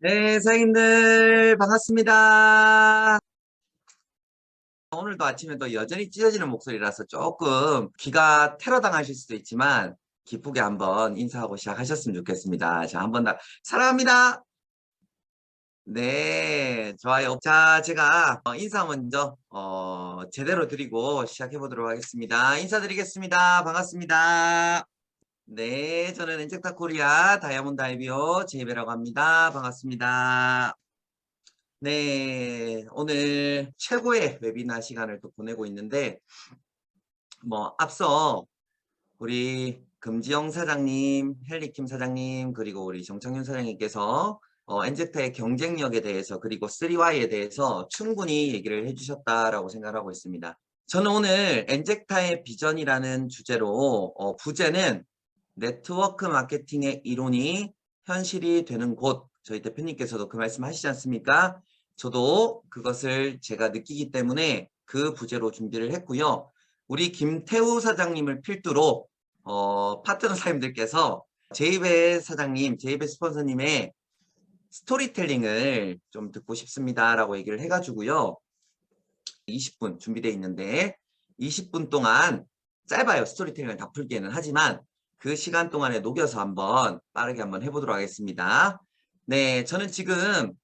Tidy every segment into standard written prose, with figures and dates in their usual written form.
네, 사장님들 반갑습니다. 오늘도 아침에도 여전히 찢어지는 목소리라서 조금 귀가 테러 당하실 수도 있지만 기쁘게 한번 인사하고 시작하셨으면 좋겠습니다. 자, 한번 더 사랑합니다. 네, 좋아요. 자, 제가 인사 먼저 제대로 드리고 시작해 보도록 하겠습니다. 인사드리겠습니다. 반갑습니다. 네, 저는 엔젝타 코리아 다이아몬드 IBO 제이베라고 합니다. 반갑습니다. 네, 오늘 최고의 웨비나 시간을 또 보내고 있는데, 앞서 우리 금지영 사장님, 헬리킴 사장님, 그리고 우리 정창윤 사장님께서 엔젝타의 경쟁력에 대해서, 그리고 3Y에 대해서 충분히 얘기를 해주셨다라고 생각하고 있습니다. 저는 오늘 엔젝타의 비전이라는 주제로, 부제는 네트워크 마케팅의 이론이 현실이 되는 곳, 저희 대표님께서도 그 말씀 하시지 않습니까? 저도 그것을 제가 느끼기 때문에 그 부제로 준비를 했고요. 우리 김태우 사장님을 필두로 파트너 사장님들께서 제이베 사장님, 제이베 스폰서님의 스토리텔링을 좀 듣고 싶습니다라고 얘기를 해가지고요. 20분 준비되어 있는데 20분 동안 짧아요. 스토리텔링을 다 풀기에는. 하지만 그 시간 동안에 녹여서 한번 빠르게 한번 해보도록 하겠습니다. 네, 저는 지금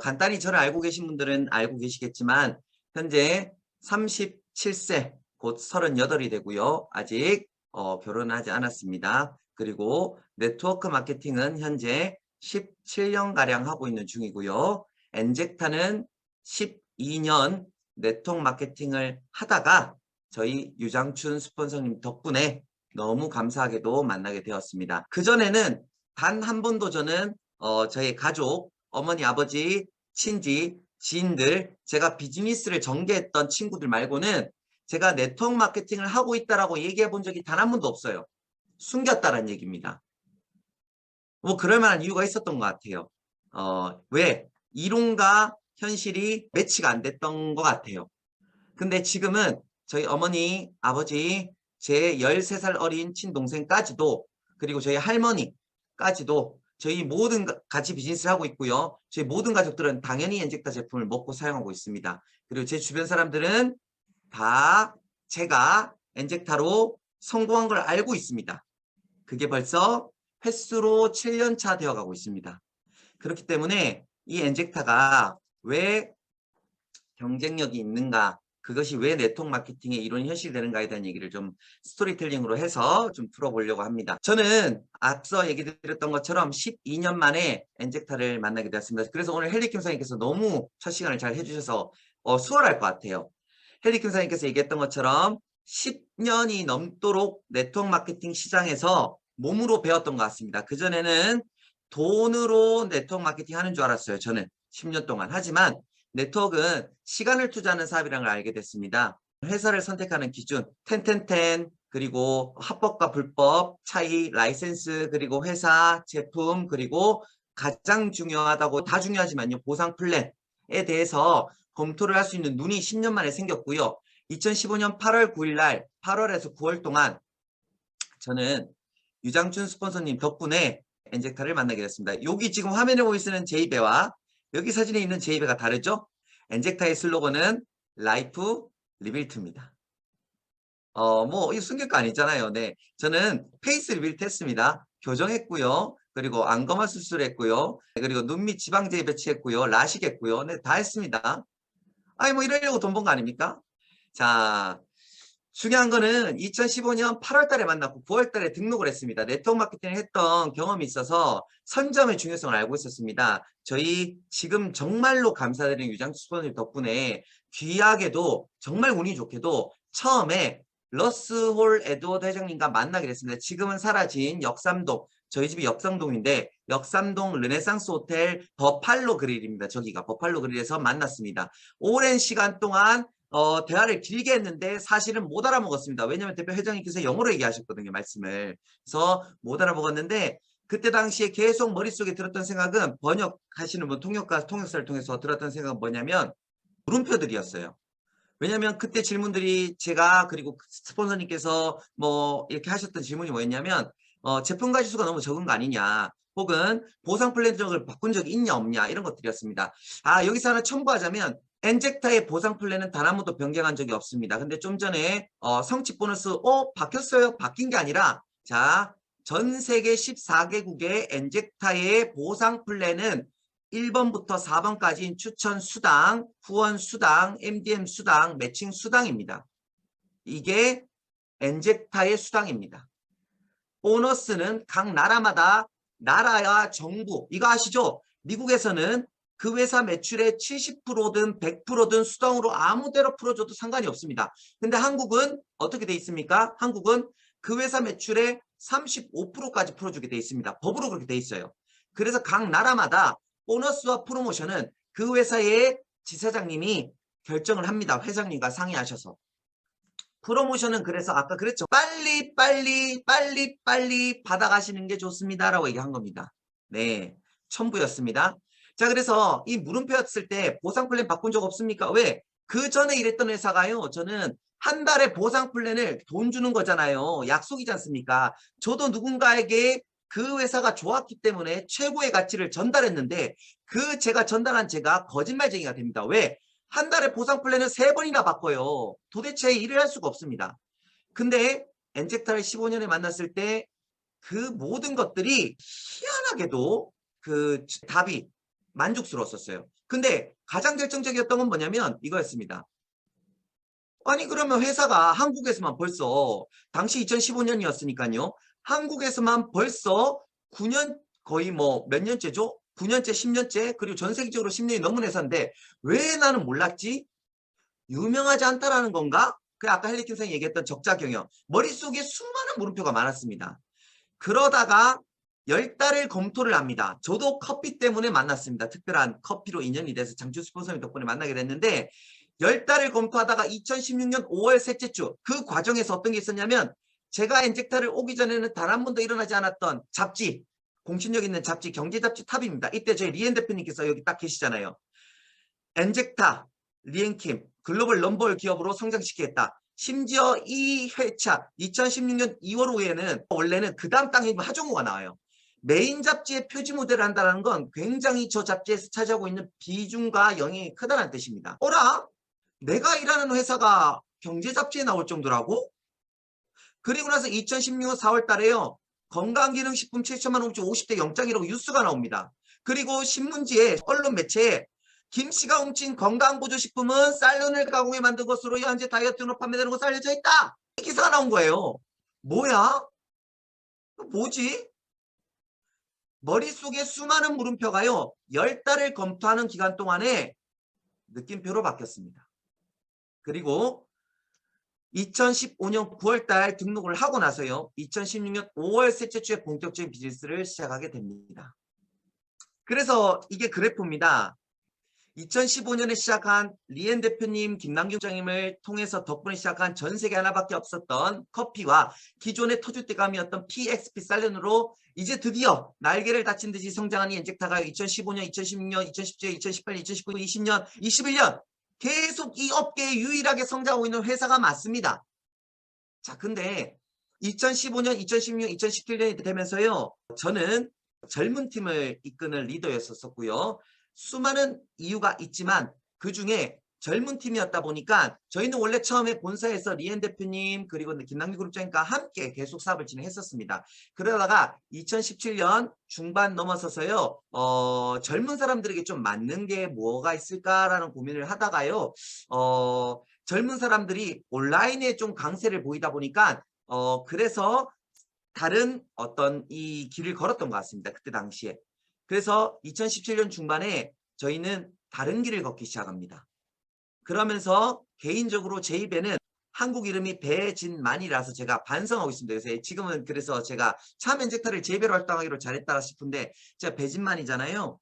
간단히 저를 알고 계신 분들은 알고 계시겠지만 현재 37세, 곧 38이 되고요. 아직 결혼하지 않았습니다. 그리고 네트워크 마케팅은 현재 17년가량 하고 있는 중이고요. 엔젝타는 12년 네트워크 마케팅을 하다가 저희 유장춘 스폰서님 덕분에 너무 감사하게도 만나게 되었습니다. 그전에는 단 한 번도 저는 저희 가족, 어머니, 아버지, 친지, 지인들, 제가 비즈니스를 전개했던 친구들 말고는 제가 네트워크 마케팅을 하고 있다라고 얘기해 본 적이 단 한 번도 없어요. 숨겼다는 얘기입니다. 뭐 그럴 만한 이유가 있었던 것 같아요. 왜? 이론과 현실이 매치가 안 됐던 것 같아요. 근데 지금은 저희 어머니, 아버지, 제 13살 어린 친동생까지도, 그리고 저희 할머니까지도 저희 모든 같이 비즈니스를 하고 있고요. 저희 모든 가족들은 당연히 엔젝타 제품을 먹고 사용하고 있습니다. 그리고 제 주변 사람들은 다 제가 엔젝타로 성공한 걸 알고 있습니다. 그게 벌써 횟수로 7년 차 되어 가고 있습니다. 그렇기 때문에 이 엔젝타가 왜 경쟁력이 있는가, 그것이 왜 네트워크 마케팅의 이론이 현실되는가에 대한 얘기를 좀 스토리텔링으로 해서 좀 풀어보려고 합니다. 저는 앞서 얘기 드렸던 것처럼 12년 만에 엔젝타를 만나게 되었습니다. 그래서 오늘 헬리킴 사장님께서 너무 첫 시간을 잘 해주셔서 수월할 것 같아요. 헬리킴 사장님께서 얘기했던 것처럼 10년이 넘도록 네트워크 마케팅 시장에서 몸으로 배웠던 것 같습니다. 그전에는 돈으로 네트워크 마케팅 하는 줄 알았어요. 저는 10년 동안. 하지만 네트워크는 시간을 투자하는 사업이라는 걸 알게 됐습니다. 회사를 선택하는 기준, 텐텐텐, 그리고 합법과 불법 차이, 라이센스, 그리고 회사, 제품, 그리고 가장 중요하다고, 다 중요하지만요, 보상 플랜에 대해서 검토를 할 수 있는 눈이 10년 만에 생겼고요. 2015년 8월 9일 날, 8월에서 9월 동안 저는 유장춘 스폰서님 덕분에 엔젝타를 만나게 됐습니다. 여기 지금 화면에 보이시는 제이베와 여기 사진에 있는 제이베가 다르죠? 엔젝타의 슬로건은 라이프 리빌트입니다. 이거 숨길 거 아니잖아요. 네. 저는 페이스 리빌트 했습니다. 교정했고요. 그리고 안검하 수술했고요. 그리고 눈 밑 지방제이 배치했고요. 라식했고요. 네, 다 했습니다. 아니, 뭐 이러려고 돈 번 거 아닙니까? 자, 중요한 거는 2015년 8월 달에 만났고 9월 달에 등록을 했습니다. 네트워크 마케팅을 했던 경험이 있어서 선점의 중요성을 알고 있었습니다. 저희 지금 정말로 감사드리는 유장수 스폰서 덕분에 귀하게도 정말 운이 좋게도 처음에 러스홀 에드워드 회장님과 만나게 됐습니다. 지금은 사라진 역삼동, 저희 집이 역삼동인데 역삼동 르네상스 호텔 버팔로 그릴입니다. 저기가 버팔로 그릴에서 만났습니다. 오랜 시간 동안 대화를 길게 했는데 사실은 못 알아먹었습니다. 왜냐하면 대표 회장님께서 영어로 얘기하셨거든요, 말씀을. 그래서 못 알아먹었는데 그때 당시에 계속 머릿속에 들었던 생각은 번역하시는 분, 통역사를 통해서 들었던 생각은 뭐냐면 물음표들이었어요. 왜냐하면 그때 질문들이 제가 그리고 스폰서님께서 뭐 이렇게 하셨던 질문이 뭐였냐면 제품 가지수가 너무 적은 거 아니냐. 혹은 보상 플랜을 바꾼 적이 있냐 없냐 이런 것들이었습니다. 여기서 하나 첨부하자면 엔젝타의 보상 플랜은 단 한 번도 변경한 적이 없습니다. 근데 좀 전에 성취 보너스 바뀌었어요? 바뀐 게 아니라 자, 전 세계 14개국의 엔젝타의 보상 플랜은 1번부터 4번까지인 추천 수당, 후원 수당, MDM 수당, 매칭 수당입니다. 이게 엔젝타의 수당입니다. 보너스는 각 나라마다 나라와 정부, 이거 아시죠? 미국에서는 그 회사 매출의 70%든 100%든 수당으로 아무데나 풀어줘도 상관이 없습니다. 근데 한국은 어떻게 돼 있습니까? 한국은 그 회사 매출의 35%까지 풀어주게 돼 있습니다. 법으로 그렇게 돼 있어요. 그래서 각 나라마다 보너스와 프로모션은 그 회사의 지사장님이 결정을 합니다. 회장님과 상의하셔서. 프로모션은 그래서 아까 그랬죠. 빨리 받아가시는 게 좋습니다라고 얘기한 겁니다. 네, 첨부였습니다. 자, 그래서 이 물음표였을 때 보상 플랜 바꾼 적 없습니까? 왜? 그 전에 일했던 회사가요. 저는 한 달에 보상 플랜을 돈 주는 거잖아요. 약속이지 않습니까? 저도 누군가에게 그 회사가 좋았기 때문에 최고의 가치를 전달했는데 그 제가 거짓말쟁이가 됩니다. 왜? 한 달에 보상 플랜을 3번이나 바꿔요. 도대체 일을 할 수가 없습니다. 근데 엔젝타를 15년에 만났을 때 그 모든 것들이 희한하게도 그 답이 만족스러웠었어요. 근데 가장 결정적이었던 건 뭐냐면 이거였습니다. 아니 그러면 회사가 한국에서만 벌써 당시 2015년이었으니까요. 한국에서만 벌써 9년 거의 뭐 몇 년째죠? 9년째, 10년째 그리고 전 세계적으로 10년이 넘은 회사인데 왜 나는 몰랐지? 유명하지 않다라는 건가? 그 아까 헬리킴 선생님이 얘기했던 적자 경영. 머릿속에 수많은 물음표가 많았습니다. 그러다가 10달을 검토를 합니다. 저도 커피 때문에 만났습니다. 특별한 커피로 인연이 돼서 장주 스폰서님 덕분에 만나게 됐는데 10달을 검토하다가 2016년 5월 셋째 주 그 과정에서 어떤 게 있었냐면 제가 엔젝타를 오기 전에는 단 한 번도 일어나지 않았던 잡지, 공신력 있는 잡지, 경제잡지 탑입니다. 이때 저희 리엔 대표님께서 여기 딱 계시잖아요. 엔젝타, 리엔킴, 글로벌 넘버원 기업으로 성장시키겠다. 심지어 이 회차 2016년 2월 후에는 원래는 그 다음 땅에 하정우가 나와요. 메인 잡지의 표지 모델을 한다는 건 굉장히 저 잡지에서 차지하고 있는 비중과 영향이 크다는 뜻입니다. 어라? 내가 일하는 회사가 경제잡지에 나올 정도라고? 그리고 나서 2016년 4월 달에요. 건강기능식품 7천만 원치 50대 영장이라고 뉴스가 나옵니다. 그리고 신문지에 언론 매체에 김씨가 훔친 건강보조식품은 쌀른을 가공해 만든 것으로 현재 다이어트로 판매되는 것으로 알려져 있다. 이 기사가 나온 거예요. 뭐야? 뭐지? 머릿속에 수많은 물음표가요. 10달을 검토하는 기간 동안에 느낌표로 바뀌었습니다. 그리고 2015년 9월달 등록을 하고 나서요. 2016년 5월 셋째 주에 본격적인 비즈니스를 시작하게 됩니다. 그래서 이게 그래프입니다. 2015년에 시작한 리엔 대표님, 김남경 장님을 통해서 덕분에 시작한 전 세계 하나밖에 없었던 커피와 기존의 터줏대감이었던 PXP 살렌으로 이제 드디어 날개를 다친 듯이 성장한 이 엔젝타가 2015년, 2016년, 2017년, 2018년, 2019년, 20년, 21년 계속 이 업계에 유일하게 성장하고 있는 회사가 맞습니다. 자, 근데 2015년, 2016년, 2017년이 되면서요. 저는 젊은 팀을 이끄는 리더였었고요. 수많은 이유가 있지만 그중에 젊은 팀이었다 보니까 저희는 원래 처음에 본사에서 리엔 대표님 그리고 김남기 그룹장님과 함께 계속 사업을 진행했었습니다. 그러다가 2017년 중반 넘어서서요. 젊은 사람들에게 좀 맞는 게 뭐가 있을까라는 고민을 하다가요. 젊은 사람들이 온라인에 좀 강세를 보이다 보니까 그래서 다른 어떤 이 길을 걸었던 것 같습니다. 그때 당시에. 그래서 2017년 중반에 저희는 다른 길을 걷기 시작합니다. 그러면서 개인적으로 제 입에는 한국 이름이 배진만이라서 제가 반성하고 있습니다. 그래서 지금은 그래서 제가 참 엔젝타를 재배로 활동하기로 잘했다 싶은데 제가 배진만이잖아요.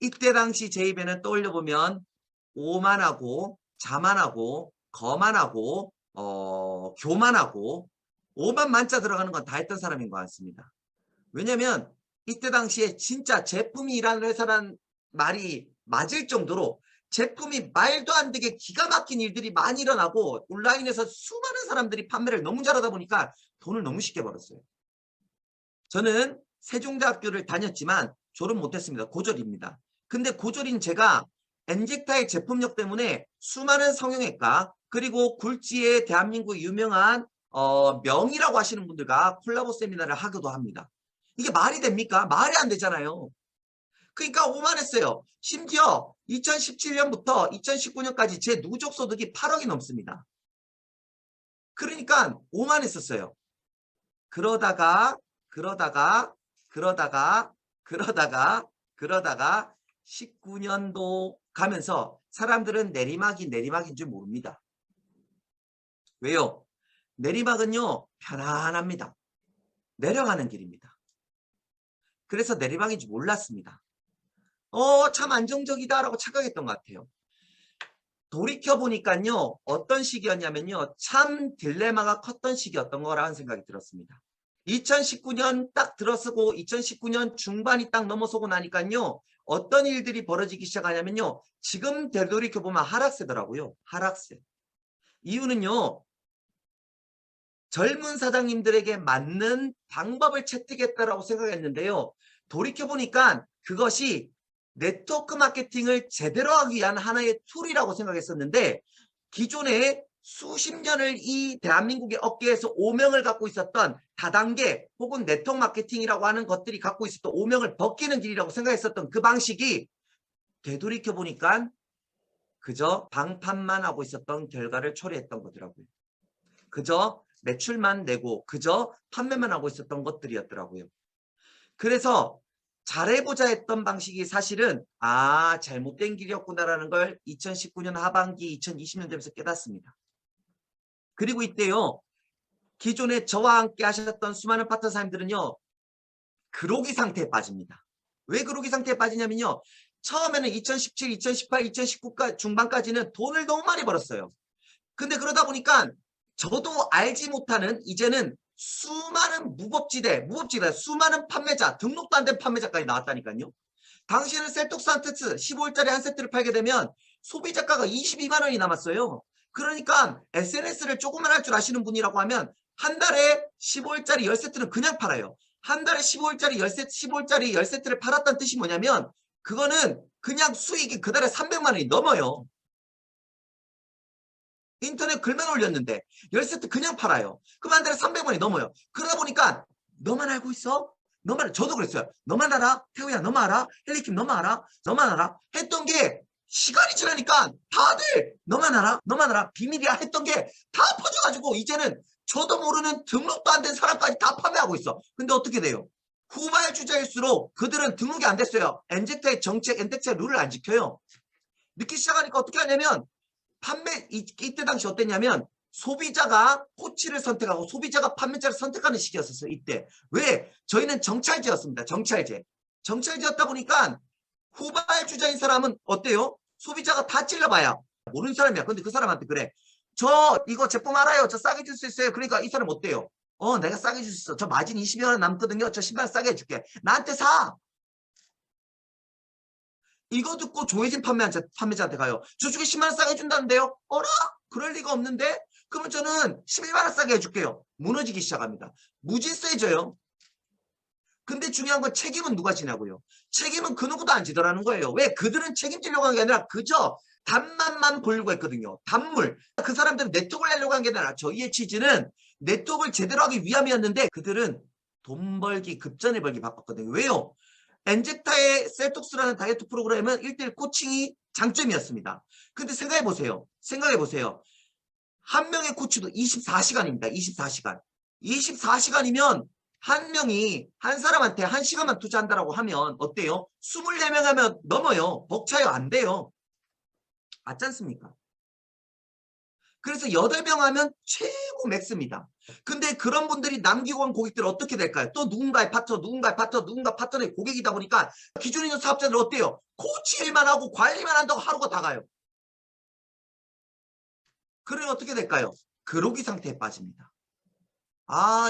이때 당시 제 입에는 떠올려보면 오만하고 자만하고 거만하고 교만하고 오만 만자 들어가는 건 다 했던 사람인 것 같습니다. 왜냐면 이때 당시에 진짜 제품이 일하는 회사란 말이 맞을 정도로 제품이 말도 안 되게 기가 막힌 일들이 많이 일어나고 온라인에서 수많은 사람들이 판매를 너무 잘하다 보니까 돈을 너무 쉽게 벌었어요. 저는 세종대학교를 다녔지만 졸업 못했습니다. 고졸입니다. 근데 고졸인 제가 엔젝타의 제품력 때문에 수많은 성형외과 그리고 굴지의 대한민국 유명한 명의라고 하시는 분들과 콜라보 세미나를 하기도 합니다. 이게 말이 됩니까? 말이 안 되잖아요. 그러니까 오만했어요. 심지어 2017년부터 2019년까지 제 누적 소득이 8억이 넘습니다. 그러니까 오만했었어요. 그러다가 19년도 가면서 사람들은 내리막인 줄 모릅니다. 왜요? 내리막은요, 편안합니다. 내려가는 길입니다. 그래서 내리막인 줄 몰랐습니다. 참 안정적이다라고 착각했던 것 같아요. 돌이켜보니까요, 어떤 시기였냐면요, 참 딜레마가 컸던 시기였던 거라는 생각이 들었습니다. 2019년 딱 들어서고 2019년 중반이 딱 넘어서고 나니까요, 어떤 일들이 벌어지기 시작하냐면요, 지금 되돌이켜보면 하락세더라고요. 하락세. 이유는요, 젊은 사장님들에게 맞는 방법을 채택했다라고 생각했는데요. 돌이켜보니까 그것이 네트워크 마케팅을 제대로 하기 위한 하나의 툴이라고 생각했었는데 기존에 수십 년을 이 대한민국의 업계에서 오명을 갖고 있었던 다단계 혹은 네트워크 마케팅이라고 하는 것들이 갖고 있었던 오명을 벗기는 길이라고 생각했었던 그 방식이 되돌이켜보니까 그저 방판만 하고 있었던 결과를 초래했던 거더라고요. 그저 매출만 내고 그저 판매만 하고 있었던 것들이었더라고요. 그래서 잘해보자 했던 방식이 사실은 잘못된 길이었구나라는 걸 2019년 하반기 2020년 되면서 깨닫습니다. 그리고 이때요. 기존에 저와 함께 하셨던 수많은 파트너사님들은요. 그로기 상태에 빠집니다. 왜 그로기 상태에 빠지냐면요. 처음에는 2017, 2018, 2019 중반까지는 돈을 너무 많이 벌었어요. 근데 그러다 보니까 저도 알지 못하는 이제는 수많은 수많은 판매자, 등록도 안 된 판매자까지 나왔다니까요. 당시에는 셀톡스 한 세트, 15일짜리 한 세트를 팔게 되면 소비자가가 22만 원이 남았어요. 그러니까 SNS를 조금만 할 줄 아시는 분이라고 하면 한 달에 15일짜리 10세트는 그냥 팔아요. 한 달에 15일짜리 10세트를 팔았다는 뜻이 뭐냐면 그거는 그냥 수익이 그 달에 300만 원이 넘어요. 인터넷 글만 올렸는데 10세트 그냥 팔아요. 그럼 한 달에 300만 원이 넘어요. 그러다 보니까 너만 알고 있어? 저도 그랬어요. 너만 알아? 태우야 너만 알아? 헬리킴 너만 알아? 너만 알아? 했던 게 시간이 지나니까 다들 너만 알아? 비밀이야 했던 게 다 퍼져가지고 이제는 저도 모르는 등록도 안 된 사람까지 다 판매하고 있어. 근데 어떻게 돼요? 후발주자일수록 그들은 등록이 안 됐어요. 엔젝트의 정책, 엔젝트의 룰을 안 지켜요. 늦기 시작하니까 어떻게 하냐면 이때 당시 어땠냐면 소비자가 코치를 선택하고 소비자가 판매자를 선택하는 시기였었어요. 이때. 왜? 저희는 정찰제였습니다. 정찰제였다 보니까 후발주자인 사람은 어때요? 소비자가 다 찔러봐야 모르는 사람이야. 근데 그 사람한테 그래. 저 이거 제품 알아요. 저 싸게 줄 수 있어요. 그러니까 이 사람 어때요? 내가 싸게 줄 수 있어. 저 마진 20여 원 남거든요. 저 10만 원 싸게 해줄게. 나한테 사. 이거 듣고 조혜진 판매자한테 가요. 저쪽에 10만 원 싸게 해준다는데요? 어라? 그럴 리가 없는데? 그러면 저는 11만 원 싸게 해줄게요. 무너지기 시작합니다. 무지 세져요. 근데 중요한 건 책임은 누가 지냐고요. 책임은 그 누구도 안 지더라는 거예요. 왜? 그들은 책임지려고 한 게 아니라 그저 단맛만 보려고 했거든요. 단물. 그 사람들은 네트워크를 하려고 한 게 아니라 저희의 취지는 네트워크를 제대로 하기 위함이었는데 그들은 돈 벌기, 급전을 벌기 바빴거든요. 왜요? 엔젝타의 셀톡스라는 다이어트 프로그램은 1:1 코칭이 장점이었습니다. 근데 생각해보세요. 한 명의 코치도 24시간입니다. 24시간. 24시간이면 한 명이 한 사람한테 1시간만 투자한다고 하면 어때요? 24명 하면 넘어요. 벅차요. 안 돼요. 맞지 않습니까? 그래서 8명 하면 최고 맥스입니다. 근데 그런 분들이 남기고 온 고객들 어떻게 될까요? 또 누군가 파트너의 고객이다 보니까 기존에 있는 사업자들 어때요? 코치 일만 하고 관리만 한다고 하루가 다 가요. 그러면 어떻게 될까요? 그로기 상태에 빠집니다.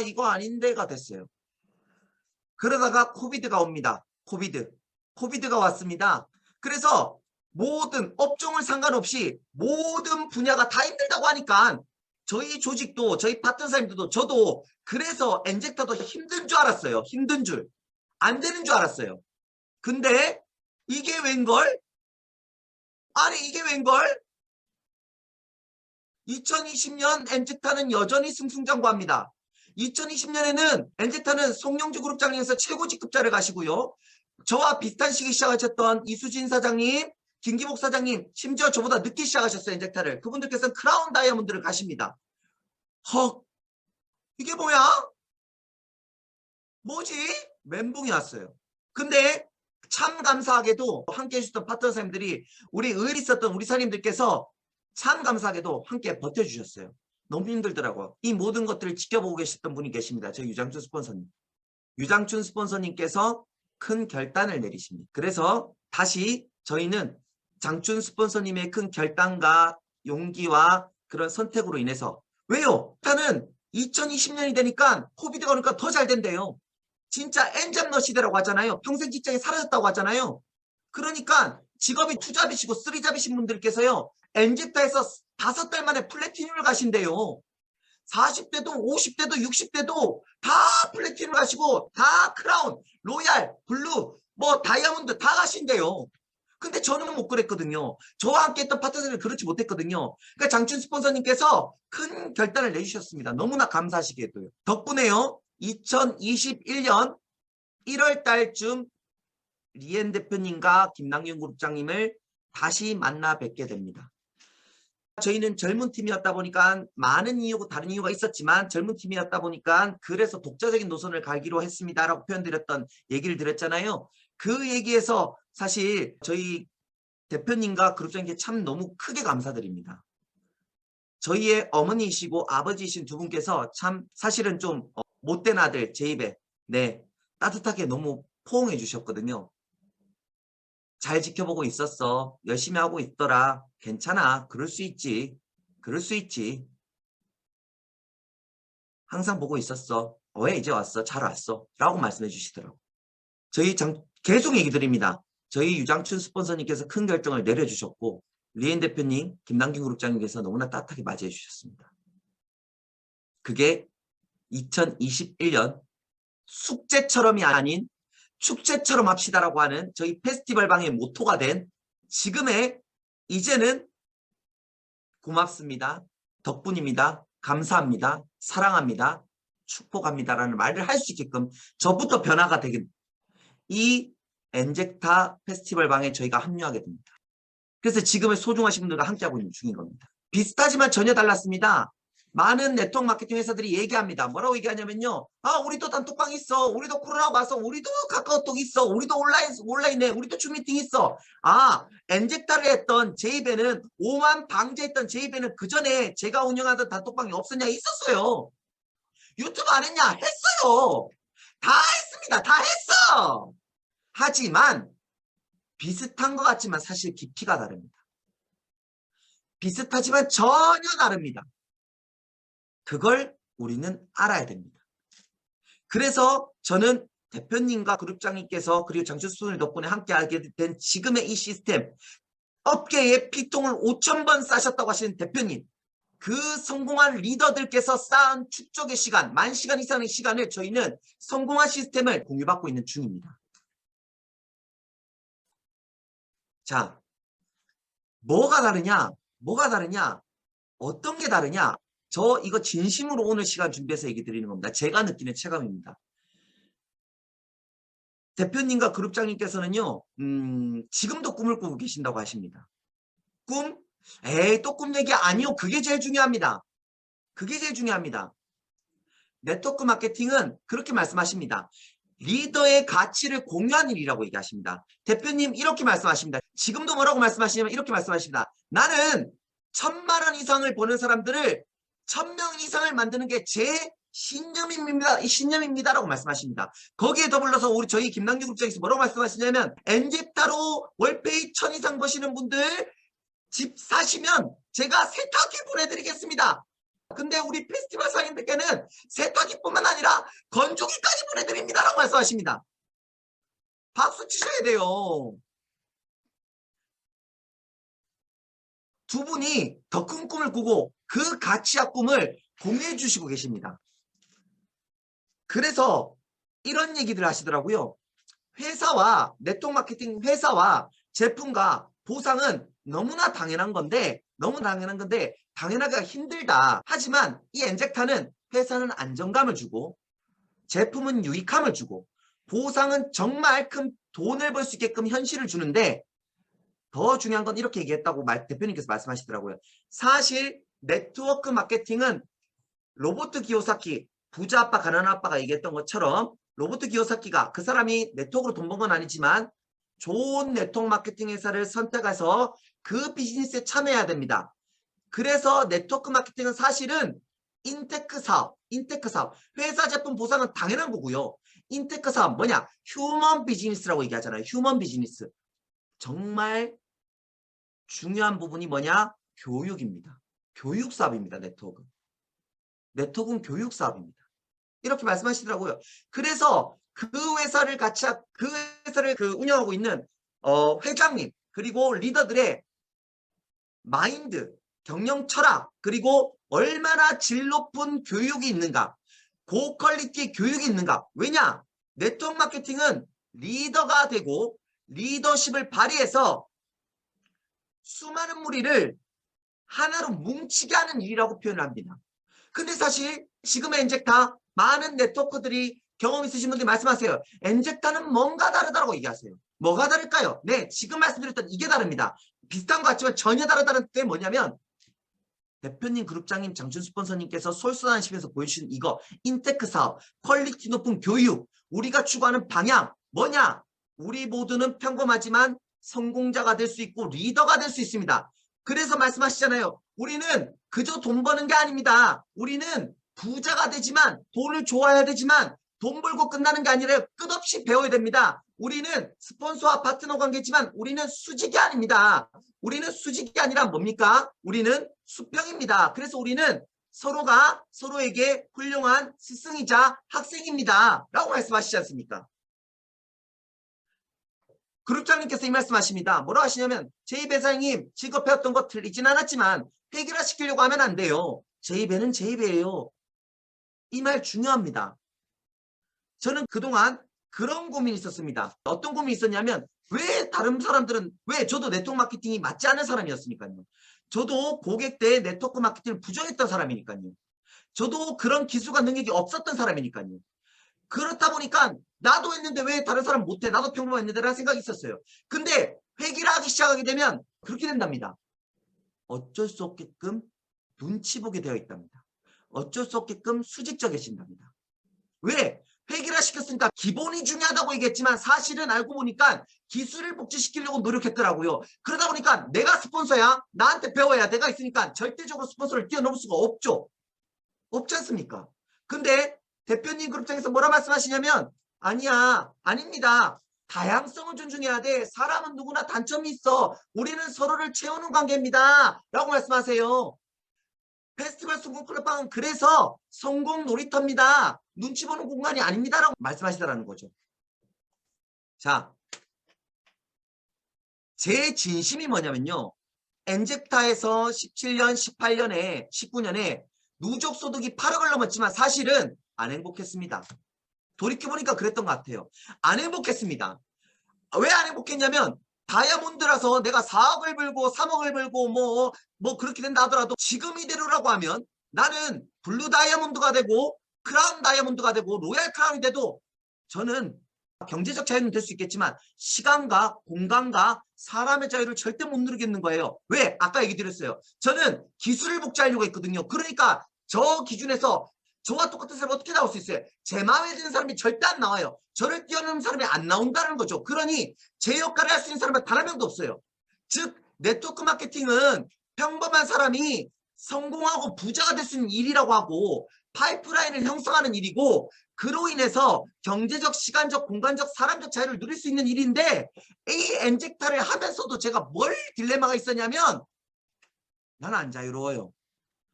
이거 아닌데가 됐어요. 그러다가 코비드가 옵니다. 코비드가 왔습니다. 그래서 모든 업종을 상관없이 모든 분야가 다 힘들다고 하니까 저희 조직도 저희 파트너사님들도 저도 그래서 엔젝터도 힘든 줄 알았어요. 힘든 줄. 안 되는 줄 알았어요. 근데 이게 웬걸? 아니 이게 웬걸? 2020년 엔제타는 여전히 승승장구합니다. 2020년에는 엔제타는 송영주 그룹장님에서 최고 직급자를 가시고요. 저와 비슷한 시기 시작하셨던 이수진 사장님, 김기복 사장님, 심지어 저보다 늦게 시작하셨어요. 엔제타를. 그분들께서는 크라운 다이아몬드를 가십니다. 헉, 이게 뭐야? 뭐지? 멘붕이 왔어요. 근데 참 감사하게도 함께 해주셨던 파트너 사님들이 우리 의 있었던 우리 사님들께서 참 감사하게도 함께 버텨주셨어요. 너무 힘들더라고요. 이 모든 것들을 지켜보고 계셨던 분이 계십니다. 저희 유장춘 스폰서님. 유장춘 스폰서님께서 큰 결단을 내리십니다. 그래서 다시 저희는 장춘 스폰서님의 큰 결단과 용기와 그런 선택으로 인해서 왜요? 일단은 2020년이 되니까 코비드가 오니까 더 잘 된대요. 진짜 엔잡너 시대라고 하잖아요. 평생 직장이 사라졌다고 하잖아요. 그러니까 직업이 투잡이시고 쓰리잡이신 분들께서요. 엔제타에서 5달 만에 플래티늄을 가신대요. 40대도 50대도 60대도 다 플래티늄 가시고 다 크라운, 로얄, 블루, 뭐 다이아몬드 다 가신대요. 근데 저는 못 그랬거든요. 저와 함께 했던 파트너들은 그렇지 못했거든요. 그러니까 장춘 스폰서님께서 큰 결단을 내주셨습니다. 너무나 감사하시게도요. 덕분에요. 2021년 1월 달쯤 리엔 대표님과 김남균 그룹장님을 다시 만나 뵙게 됩니다. 저희는 젊은 팀이었다 보니까 많은 이유고 다른 이유가 있었지만 젊은 팀이었다 보니까 그래서 독자적인 노선을 갈기로 했습니다라고 표현드렸던 얘기를 드렸잖아요. 그 얘기에서 사실 저희 대표님과 그룹장님께 참 너무 크게 감사드립니다. 저희의 어머니이시고 아버지이신 두 분께서 참 사실은 좀 못된 아들 제 입에 네 따뜻하게 너무 포옹해 주셨거든요. 잘 지켜보고 있었어. 열심히 하고 있더라. 괜찮아. 그럴 수 있지. 그럴 수 있지. 항상 보고 있었어. 왜 이제 왔어? 잘 왔어. 라고 말씀해 주시더라고요. 저희 계속 얘기 드립니다. 저희 유장춘 스폰서님께서 큰 결정을 내려주셨고 리엔 대표님, 김남균 그룹장님께서 너무나 따뜻하게 맞이해 주셨습니다. 그게 2021년 숙제처럼이 아닌 축제처럼 합시다라고 하는 저희 페스티벌방의 모토가 된 지금의 이제는 고맙습니다. 덕분입니다. 감사합니다. 사랑합니다. 축복합니다라는 말을 할 수 있게끔 저부터 변화가 되긴 이 엔젝타 페스티벌방에 저희가 합류하게 됩니다. 그래서 지금의 소중하신 분들과 함께하고 있는 중인 겁니다. 비슷하지만 전혀 달랐습니다. 많은 네트워크 마케팅 회사들이 얘기합니다. 뭐라고 얘기하냐면요. 아, 우리도 단톡방 있어. 우리도 코로나 와서 우리도 카카오톡 있어. 우리도 온라인에 우리도 줌미팅 있어. 아, 엔젝타를 했던 제이베는 5만 방제했던 제이베는 그 전에 제가 운영하던 단톡방이 없었냐? 있었어요. 유튜브 안 했냐? 했어요. 다 했습니다. 다 했어. 하지만 비슷한 것 같지만 사실 깊이가 다릅니다. 비슷하지만 전혀 다릅니다. 그걸 우리는 알아야 됩니다. 그래서 저는 대표님과 그룹장님께서 그리고 장춘수님 덕분에 함께하게 된 지금의 이 시스템, 업계에 피통을 5,000번 싸셨다고 하시는 대표님, 그 성공한 리더들께서 쌓은 축적의 시간, 10,000시간 이상의 시간을 저희는 성공한 시스템을 공유받고 있는 중입니다. 자, 뭐가 다르냐? 뭐가 다르냐? 어떤 게 다르냐? 저 이거 진심으로 오늘 시간 준비해서 얘기 드리는 겁니다. 제가 느끼는 체감입니다. 대표님과 그룹장님께서는요. 지금도 꿈을 꾸고 계신다고 하십니다. 꿈? 에이 또 꿈 얘기 아니요. 그게 제일 중요합니다. 그게 제일 중요합니다. 네트워크 마케팅은 그렇게 말씀하십니다. 리더의 가치를 공유하는 일이라고 얘기하십니다. 대표님 이렇게 말씀하십니다. 지금도 뭐라고 말씀하시냐면 이렇게 말씀하십니다. 나는 1,000만 원 이상을 버는 사람들을 1,000명 이상을 만드는 게 제 신념입니다라고 말씀하십니다. 거기에 더불어서 우리 저희 김남규 그룹장에서 뭐라고 말씀하시냐면 엔젝타로 월페이 1,000 이상 버시는 분들 집 사시면 제가 세탁기 보내드리겠습니다. 근데 우리 페스티벌 사장님들께는 세탁기뿐만 아니라 건조기까지 보내드립니다라고 말씀하십니다. 박수 치셔야 돼요. 두 분이 더 큰 꿈을 꾸고 그 가치와 꿈을 공유해 주시고 계십니다. 그래서 이런 얘기들 하시더라고요. 회사와 네트워크 마케팅 회사와 제품과 보상은 너무나 당연한 건데 당연하기가 힘들다. 하지만 이 엔젝타는 회사는 안정감을 주고 제품은 유익함을 주고 보상은 정말 큰 돈을 벌 수 있게끔 현실을 주는데 더 중요한 건 이렇게 얘기했다고 대표님께서 말씀하시더라고요. 사실 네트워크 마케팅은 로버트 기요사키 부자 아빠 가난한 아빠가 얘기했던 것처럼 로버트 기요사키가 그 사람이 네트워크로 돈 번 건 아니지만 좋은 네트워크 마케팅 회사를 선택해서 그 비즈니스에 참여해야 됩니다. 그래서 네트워크 마케팅은 사실은 인테크 사업, 회사 제품 보상은 당연한 거고요. 인테크 사업 뭐냐? 휴먼 비즈니스라고 얘기하잖아요. 휴먼 비즈니스. 정말 중요한 부분이 뭐냐? 교육입니다. 교육 사업입니다. 네트워크는 교육 사업입니다. 이렇게 말씀하시더라고요. 그래서 그 회사를 운영하고 있는 회장님 그리고 리더들의 마인드, 경영 철학 그리고 얼마나 질 높은 교육이 있는가, 고퀄리티 교육이 있는가. 왜냐? 네트워크 마케팅은 리더가 되고 리더십을 발휘해서 수많은 무리를 하나로 뭉치게 하는 일이라고 표현을 합니다. 근데 사실 지금의 엔젝타 많은 네트워크들이 경험 있으신 분들이 말씀하세요. 엔젝타는 뭔가 다르다고 얘기하세요. 뭐가 다를까요? 네, 지금 말씀드렸던 이게 다릅니다. 비슷한 것 같지만 전혀 다르다는 게 뭐냐면 대표님, 그룹장님, 장춘 스폰서님께서 솔선하시면서 보여주신 이거 인테크 사업, 퀄리티 높은 교육, 우리가 추구하는 방향 뭐냐? 우리 모두는 평범하지만 성공자가 될 수 있고 리더가 될 수 있습니다. 그래서 말씀하시잖아요. 우리는 그저 돈 버는 게 아닙니다. 우리는 부자가 되지만 돈을 좋아해야 되지만 돈 벌고 끝나는 게 아니라 끝없이 배워야 됩니다. 우리는 스폰서와 파트너 관계지만 우리는 수직이 아닙니다. 우리는 수직이 아니라 뭡니까? 우리는 수평입니다. 그래서 우리는 서로가 서로에게 훌륭한 스승이자 학생입니다. 라고 말씀하시지 않습니까? 그룹장님께서 이 말씀하십니다. 뭐라고 하시냐면 제2배사님 직업해왔던 거 틀리진 않았지만 획일화시키려고 하면 안 돼요. 제2배는 제2배예요. 이 말 중요합니다. 저는 그동안 그런 고민이 있었습니다. 어떤 고민이 있었냐면 왜 다른 사람들은 왜 저도 네트워크 마케팅이 맞지 않은 사람이었으니까요. 저도 고객 때 네트워크 마케팅을 부정했던 사람이니까요. 저도 그런 기술과 능력이 없었던 사람이니까요. 그렇다 보니까 나도 했는데 왜 다른 사람 못해? 나도 평범했는데 라는 생각이 있었어요. 근데 회기를 하기 시작하게 되면 그렇게 된답니다. 어쩔 수 없게끔 눈치 보게 되어 있답니다. 어쩔 수 없게끔 수직적이신답니다. 왜? 회기를 시켰으니까 기본이 중요하다고 얘기했지만 사실은 알고 보니까 기술을 복제시키려고 노력했더라고요. 그러다 보니까 내가 스폰서야. 나한테 배워야 내가 있으니까 절대적으로 스폰서를 뛰어넘을 수가 없죠. 없지 않습니까? 근데 대표님 그룹장에서 뭐라 말씀하시냐면 아니야, 아닙니다. 다양성을 존중해야 돼. 사람은 누구나 단점이 있어. 우리는 서로를 채우는 관계입니다. 라고 말씀하세요. 페스티벌 성공 클럽방은 그래서 성공 놀이터입니다. 눈치 보는 공간이 아닙니다. 라고 말씀하시더라는 거죠. 자, 제 진심이 뭐냐면요. 엔젝타에서 17년, 18년에, 19년에 누적 소득이 8억을 넘었지만 사실은 안 행복했습니다. 돌이켜보니까 그랬던 것 같아요. 안 행복했습니다. 왜 안 행복했냐면 다이아몬드라서 내가 4억을 벌고 3억을 벌고 뭐 그렇게 된다 하더라도 지금 이대로라고 하면 나는 블루 다이아몬드가 되고 크라운 다이아몬드가 되고 로얄 크라운이 돼도 저는 경제적 자유는 될 수 있겠지만 시간과 공간과 사람의 자유를 절대 못 누리겠는 거예요. 왜? 아까 얘기 드렸어요. 저는 기술을 복제하려고 했거든요. 그러니까 저 기준에서 저와 똑같은 사람이 어떻게 나올 수 있어요? 제 마음에 드는 사람이 절대 안 나와요. 저를 뛰어넘는 사람이 안 나온다는 거죠. 그러니 제 역할을 할 수 있는 사람은 단 한 명도 없어요. 즉 네트워크 마케팅은 평범한 사람이 성공하고 부자가 될 수 있는 일이라고 하고 파이프라인을 형성하는 일이고 그로 인해서 경제적, 시간적, 공간적, 사람적 자유를 누릴 수 있는 일인데 이 엔젝타를 하면서도 제가 뭘 딜레마가 있었냐면 나는 안 자유로워요.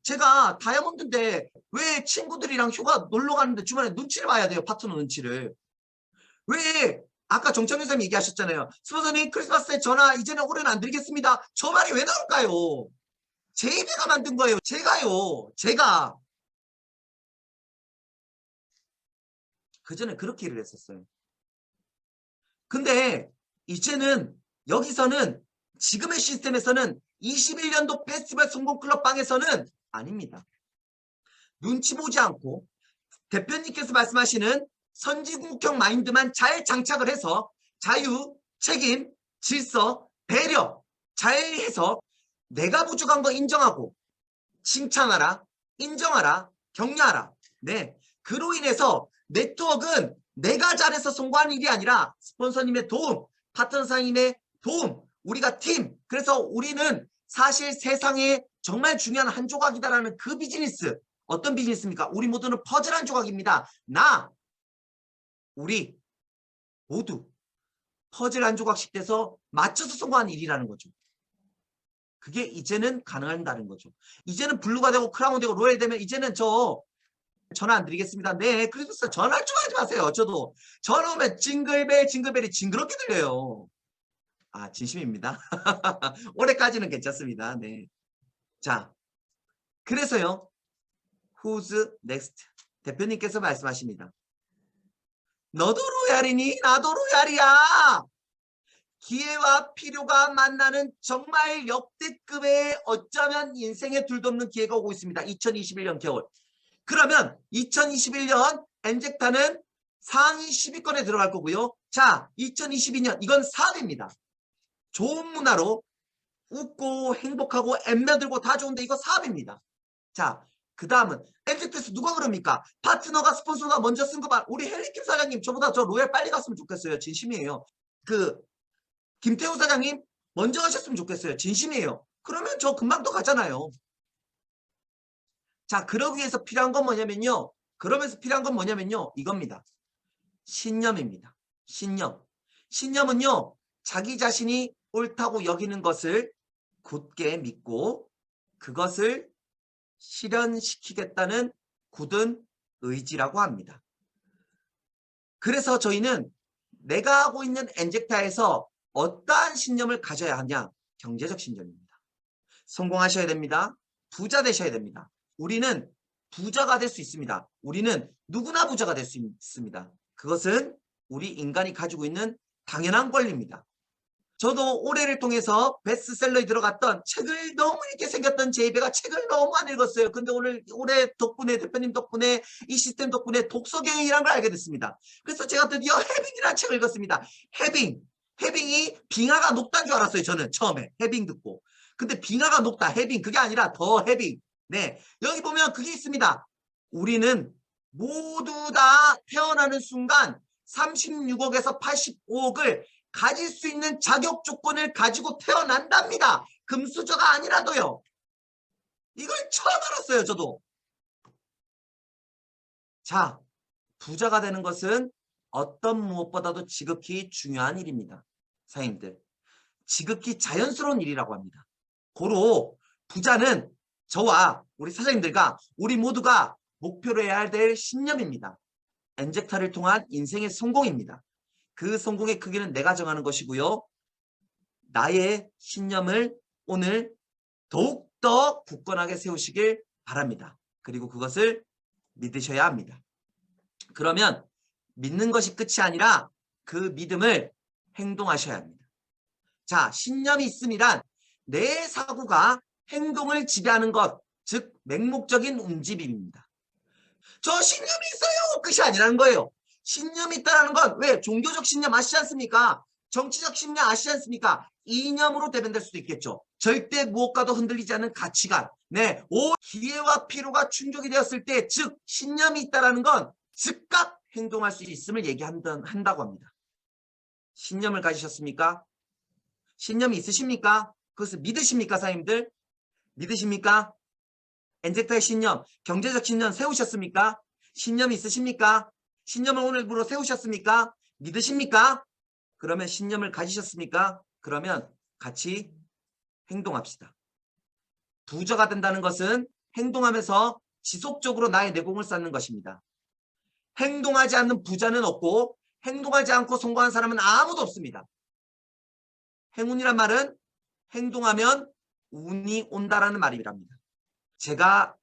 제가 다이아몬드인데 왜 친구들이랑 휴가 놀러 가는데 주말에 눈치를 봐야 돼요. 파트너 눈치를. 왜 아까 정청윤 선생님 얘기하셨잖아요. 스폰서님 크리스마스에 전화 이제는 올해는 안 드리겠습니다. 저 말이 왜 나올까요? 제 입에가 만든 거예요. 제가요. 제가. 그전에 그렇게 일을 했었어요. 근데 이제는 여기서는 지금의 시스템에서는 21년도 페스티벌 성공 클럽 방에서는 아닙니다. 눈치 보지 않고 대표님께서 말씀하시는 선진국형 마인드만 잘 장착을 해서 자유, 책임, 질서, 배려 잘 해서 내가 부족한 거 인정하고 칭찬하라, 인정하라, 격려하라. 네, 그로 인해서 네트워크는 내가 잘해서 성공하는 일이 아니라 스폰서님의 도움, 파트너사님의 도움, 우리가 팀. 그래서 우리는 사실 세상에 정말 중요한 한 조각이다라는 그 비즈니스. 어떤 비즈니스입니까? 우리 모두는 퍼즐 한 조각입니다. 우리 모두 퍼즐 한 조각씩 돼서 맞춰서 성공하는 일이라는 거죠. 그게 이제는 가능한다는 거죠. 이제는 블루가 되고 크라운 되고 로얄 되면 이제는 저 전화 안 드리겠습니다. 네, 그래서 전화 좀 하지 마세요. 저도 전화 오면 징글벨이 징그럽게 들려요. 아, 진심입니다. 올해까지는 괜찮습니다. 네. 자, 그래서요. Who's next? 대표님께서 말씀하십니다. 너도 로얄이니? 나도 로얄이야. 기회와 필요가 만나는 정말 역대급의 어쩌면 인생에 둘도 없는 기회가 오고 있습니다. 2021년 겨울. 그러면 2021년 엔젝타는 상위 10위권에 들어갈 거고요. 자, 2022년 이건 사업입니다. 좋은 문화로 웃고 행복하고 엠며 들고 다 좋은데 이거 사업입니다. 자, 그 다음은 엔젝트에서 누가 그럽니까? 파트너가 스폰서가 먼저 쓴 거 봐. 우리 헬리킴 사장님 저보다 저 로얄 빨리 갔으면 좋겠어요. 진심이에요. 김태우 사장님 먼저 가셨으면 좋겠어요. 진심이에요. 그러면 저 금방 또 가잖아요. 자, 그러기 위해서 필요한 건 뭐냐면요. 그러면서 필요한 건 뭐냐면요. 이겁니다. 신념입니다. 신념. 신념은요. 자기 자신이 옳다고 여기는 것을 굳게 믿고 그것을 실현시키겠다는 굳은 의지라고 합니다. 그래서 저희는 내가 하고 있는 엔젝타에서 어떠한 신념을 가져야 하냐? 경제적 신념입니다. 성공하셔야 됩니다. 부자 되셔야 됩니다. 우리는 부자가 될 수 있습니다. 우리는 누구나 부자가 될 수 있습니다. 그것은 우리 인간이 가지고 있는 당연한 권리입니다. 저도 올해를 통해서 베스트셀러에 들어갔던 책을 너무 읽게 생겼던 제 입에가 책을 너무 안 읽었어요. 근데 올해 덕분에 대표님 덕분에 이 시스템 덕분에 독서경영이라는 걸 알게 됐습니다. 그래서 제가 드디어 해빙이라는 책을 읽었습니다. 해빙이 빙하가 높다는 줄 알았어요. 저는 처음에 해빙 듣고. 근데 빙하가 높다 해빙 그게 아니라 더 해빙. 네, 여기 보면 그게 있습니다. 우리는 모두 다 태어나는 순간 36억에서 85억을 가질 수 있는 자격 조건을 가지고 태어난답니다. 금수저가 아니라도요. 이걸 처음 알았어요. 저도. 자, 부자가 되는 것은 어떤 무엇보다도 지극히 중요한 일입니다. 사장님들. 지극히 자연스러운 일이라고 합니다. 고로 부자는 저와 우리 사장님들과 우리 모두가 목표로 해야 될 신념입니다. 엔젝타를 통한 인생의 성공입니다. 그 성공의 크기는 내가 정하는 것이고요. 나의 신념을 오늘 더욱더 굳건하게 세우시길 바랍니다. 그리고 그것을 믿으셔야 합니다. 그러면 믿는 것이 끝이 아니라 그 믿음을 행동하셔야 합니다. 자, 신념이 있음이란 내 사고가 행동을 지배하는 것, 즉 맹목적인 움직임입니다. 저 신념이 있어요. 끝이 아니라는 거예요. 신념이 있다는 건 왜? 종교적 신념 아시지 않습니까? 정치적 신념 아시지 않습니까? 이념으로 대변될 수도 있겠죠. 절대 무엇과도 흔들리지 않는 가치관. 네, 기회와 필요가 충족이 되었을 때, 즉 신념이 있다는 건 즉각 행동할 수 있음을 얘기한다고 합니다. 신념을 가지셨습니까? 신념이 있으십니까? 그것을 믿으십니까, 사장님들? 믿으십니까? 엔젝타의 신념, 경제적 신념 세우셨습니까? 신념이 있으십니까? 신념을 오늘부로 세우셨습니까? 믿으십니까? 그러면 신념을 가지셨습니까? 그러면 같이 행동합시다. 부자가 된다는 것은 행동하면서 지속적으로 나의 내공을 쌓는 것입니다. 행동하지 않는 부자는 없고 행동하지 않고 성공한 사람은 아무도 없습니다. 행운이란 말은 행동하면 운이 온다라는 말이랍니다. 제가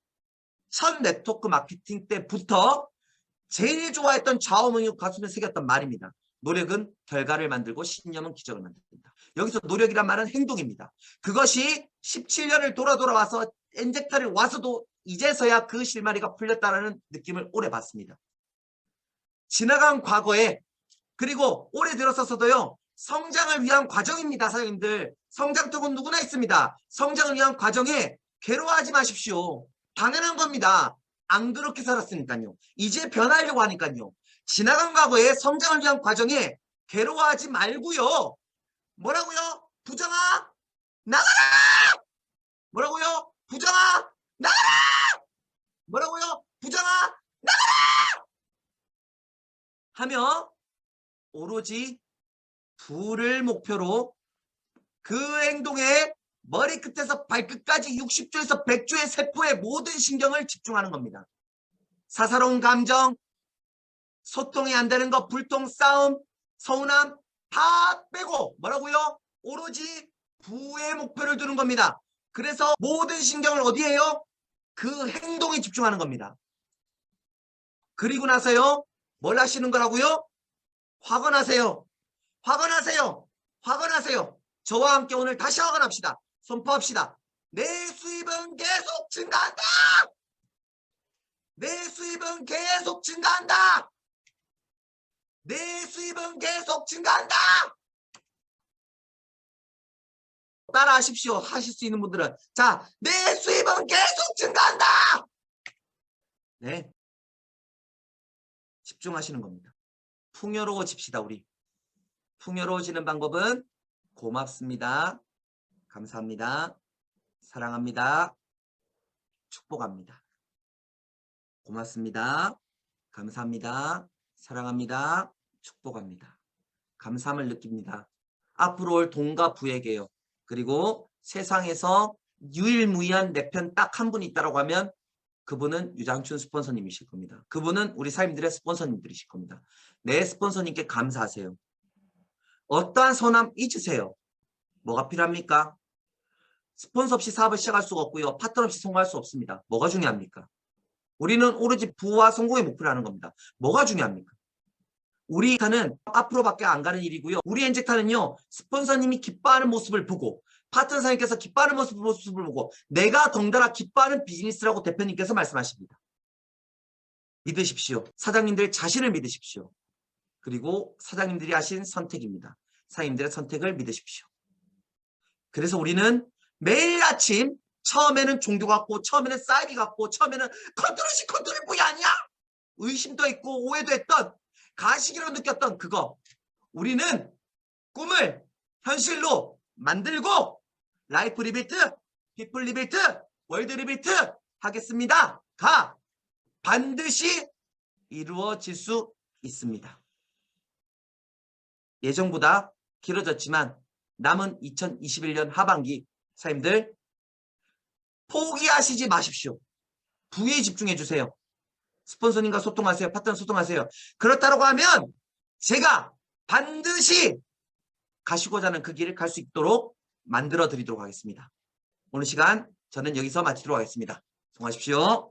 첫 네트워크 마케팅 때부터 제일 좋아했던 좌우명이 가슴에 새겼던 말입니다. 노력은 결과를 만들고 신념은 기적을 만든다. 여기서 노력이란 말은 행동입니다. 그것이 17년을 돌아와서 엔젝터를 와서도 이제서야 그 실마리가 풀렸다는 느낌을 오래 받습니다. 지나간 과거에 그리고 올해 들어서서도요. 성장을 위한 과정입니다. 사장님들. 성장통은 누구나 있습니다. 성장을 위한 과정에 괴로워하지 마십시오. 당연한 겁니다. 안 그렇게 살았으니까요. 이제 변하려고 하니까요. 지나간 과거에 성장을 위한 과정에 괴로워하지 말고요. 뭐라고요? 부정아 나가라! 뭐라고요? 부정아 나가라! 뭐라고요? 부정아 나가라! 하며 오로지 부를 목표로 그 행동에 머리끝에서 발끝까지 60조에서 100조의 세포의 모든 신경을 집중하는 겁니다. 사사로운 감정, 소통이 안 되는 거, 불통, 싸움, 서운함 다 빼고 뭐라고요? 오로지 부의 목표를 두는 겁니다. 그래서 모든 신경을 어디에 해요? 그 행동에 집중하는 겁니다. 그리고 나서요. 뭘 하시는 거라고요? 확언하세요. 확언하세요. 확언하세요. 저와 함께 오늘 다시 확언합시다. 선포합시다. 내 수입은 계속 증가한다. 내 수입은 계속 증가한다. 내 수입은 계속 증가한다. 따라 하십시오. 하실 수 있는 분들은. 자, 내 수입은 계속 증가한다. 네. 집중하시는 겁니다. 풍요로워집시다, 우리. 풍요로워지는 방법은 고맙습니다. 감사합니다. 사랑합니다. 축복합니다. 고맙습니다. 감사합니다. 사랑합니다. 축복합니다. 감사함을 느낍니다. 앞으로 올 돈과 부에게요. 그리고 세상에서 유일무이한 내 편 딱 한 분 있다고 하면 그분은 유장춘 스폰서님이실 겁니다. 그분은 우리 사임들의 스폰서님들이실 겁니다. 내 스폰서님께 감사하세요. 어떠한 선함 잊으세요. 뭐가 필요합니까? 스폰서 없이 사업을 시작할 수가 없고요. 파트너 없이 성공할 수 없습니다. 뭐가 중요합니까? 우리는 오로지 부와 성공의 목표를 하는 겁니다. 뭐가 중요합니까? 우리 엔젝터는 앞으로밖에 안 가는 일이고요. 우리 엔젝터는요. 스폰서님이 기뻐하는 모습을 보고 파트너사님께서 기뻐하는 모습을 보고 내가 덩달아 기뻐하는 비즈니스라고 대표님께서 말씀하십니다. 믿으십시오. 사장님들 자신을 믿으십시오. 그리고 사장님들이 하신 선택입니다. 사장님들의 선택을 믿으십시오. 그래서 우리는 매일 아침 처음에는 종교 같고 처음에는 사이비 같고 처음에는 컨트롤이 뭐야 아니야? 의심도 있고 오해도 했던 가식이라고 느꼈던 그거 우리는 꿈을 현실로 만들고 라이프 리빌트, 피플 리빌트, 월드 리빌트 하겠습니다. 가 반드시 이루어질 수 있습니다. 예정보다 길어졌지만 남은 2021년 하반기 사장님들 포기하시지 마십시오. 부에 집중해 주세요. 스폰서님과 소통하세요. 파트너 소통하세요. 그렇다고 하면 제가 반드시 가시고자 하는 그 길을 갈 수 있도록 만들어 드리도록 하겠습니다. 오늘 시간 저는 여기서 마치도록 하겠습니다. 수고하십시오.